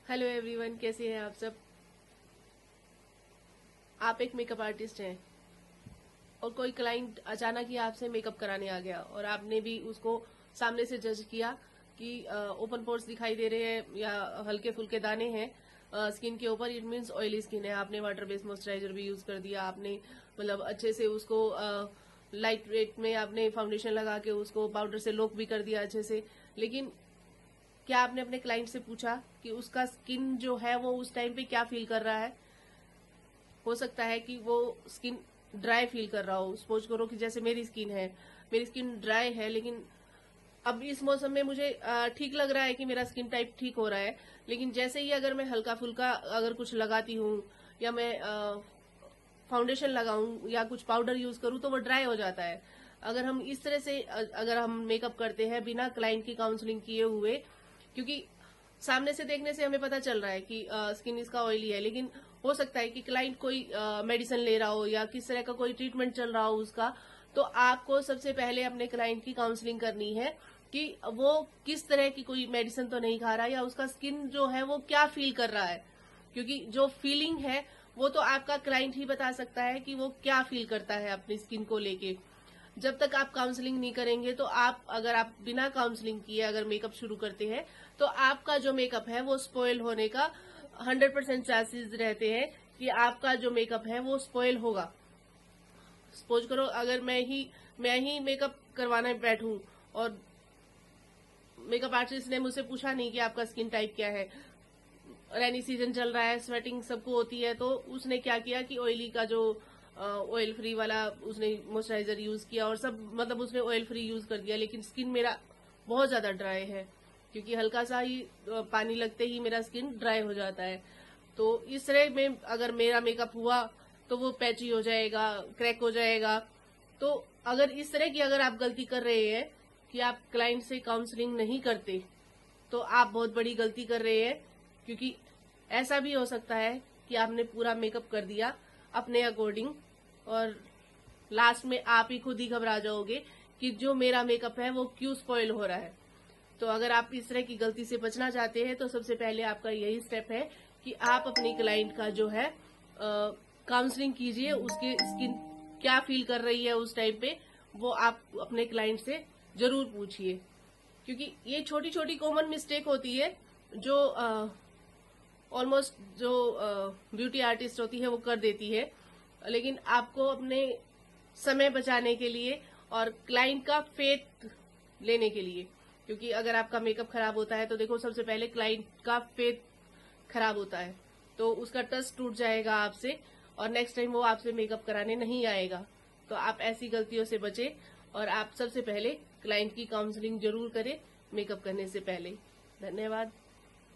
Hello everyone, कैसे हैं आप सब। आप एक मेकअप आर्टिस्ट हैं और कोई क्लाइंट अचानक ही आपसे मेकअप कराने आ गया और आपने भी उसको सामने से जज किया कि ओपन पोर्स दिखाई दे रहे हैं या हल्के फुल्के दाने हैं स्किन के ऊपर। इट मीन्स ऑयली स्किन है। आपने वाटर बेस्ड मॉइस्चराइजर भी यूज कर दिया, आपने मतलब अच्छे से उसको लाइट वेट में आपने फाउंडेशन लगा के उसको पाउडर से लोक भी कर दिया अच्छे से। लेकिन क्या आपने अपने क्लाइंट से पूछा कि उसका स्किन जो है वो उस टाइम पे क्या फील कर रहा है। हो सकता है कि वो स्किन ड्राई फील कर रहा हो। सपोज करो कि जैसे मेरी स्किन है, मेरी स्किन ड्राई है, लेकिन अब इस मौसम में मुझे ठीक लग रहा है कि मेरा स्किन टाइप ठीक हो रहा है। लेकिन जैसे ही अगर मैं हल्का फुल्का अगर कुछ लगाती हूँ या मैं फाउंडेशन लगाऊं या कुछ पाउडर यूज करूं तो वो ड्राई हो जाता है। अगर हम इस तरह से अगर हम मेकअप करते हैं बिना क्लाइंट की काउंसलिंग किए हुए, क्योंकि सामने से देखने से हमें पता चल रहा है कि स्किन इसका ऑयली है, लेकिन हो सकता है कि क्लाइंट कोई मेडिसिन ले रहा हो या किस तरह का कोई ट्रीटमेंट चल रहा हो उसका। तो आपको सबसे पहले अपने क्लाइंट की काउंसलिंग करनी है कि वो किस तरह की कोई मेडिसिन तो नहीं खा रहा या उसका स्किन जो है वो क्या फील कर रहा है। क्योंकि जो फीलिंग है वो तो आपका क्लाइंट ही बता सकता है कि वो क्या फील करता है अपनी स्किन को लेके। जब तक आप काउंसलिंग नहीं करेंगे तो अगर आप बिना काउंसलिंग किए अगर मेकअप शुरू करते हैं तो आपका जो मेकअप है वो स्पॉइल होने का 100% चांसेस रहते हैं कि आपका जो मेकअप है वो स्पॉइल होगा। सपोज करो अगर मैं ही मेकअप करवाने बैठूं और मेकअप आर्टिस्ट ने मुझसे पूछा नहीं कि आपका स्किन टाइप क्या है, रेनी सीजन चल रहा है, स्वेटिंग सबको होती है, तो उसने क्या किया कि ऑयली का जो ऑयल फ्री वाला उसने मॉइस्चराइजर यूज किया और सब मतलब उसने ऑयल फ्री यूज कर दिया, लेकिन स्किन मेरा बहुत ज्यादा ड्राई है क्योंकि हल्का सा ही पानी लगते ही मेरा स्किन ड्राई हो जाता है। तो इस तरह में अगर मेरा मेकअप हुआ तो वो पैची हो जाएगा, क्रैक हो जाएगा। तो अगर इस तरह की अगर आप गलती कर रहे हैं कि आप क्लाइंट से काउंसलिंग नहीं करते तो आप बहुत बड़ी गलती कर रहे हैं। क्योंकि ऐसा भी हो सकता है कि आपने पूरा मेकअप कर दिया अपने अकॉर्डिंग और लास्ट में आप ही खुद ही घबरा जाओगे कि जो मेरा मेकअप है वो क्यों स्पॉइल हो रहा है। तो अगर आप इस तरह की गलती से बचना चाहते हैं तो सबसे पहले आपका यही स्टेप है कि आप अपनी क्लाइंट का जो है काउंसलिंग कीजिए। उसकी स्किन क्या फील कर रही है उस टाइम पे वो आप अपने क्लाइंट से जरूर पूछिए। क्योंकि ये छोटी छोटी कॉमन मिस्टेक होती है जो ऑलमोस्ट जो ब्यूटी आर्टिस्ट होती है वो कर देती है। लेकिन आपको अपने समय बचाने के लिए और क्लाइंट का फेथ लेने के लिए, क्योंकि अगर आपका मेकअप खराब होता है तो देखो सबसे पहले क्लाइंट का फेथ खराब होता है, तो उसका ट्रस्ट टूट जाएगा आपसे और नेक्स्ट टाइम वो आपसे मेकअप कराने नहीं आएगा। तो आप ऐसी गलतियों से बचें और आप सबसे पहले क्लाइंट की काउंसलिंग जरूर करें मेकअप करने से पहले। धन्यवाद।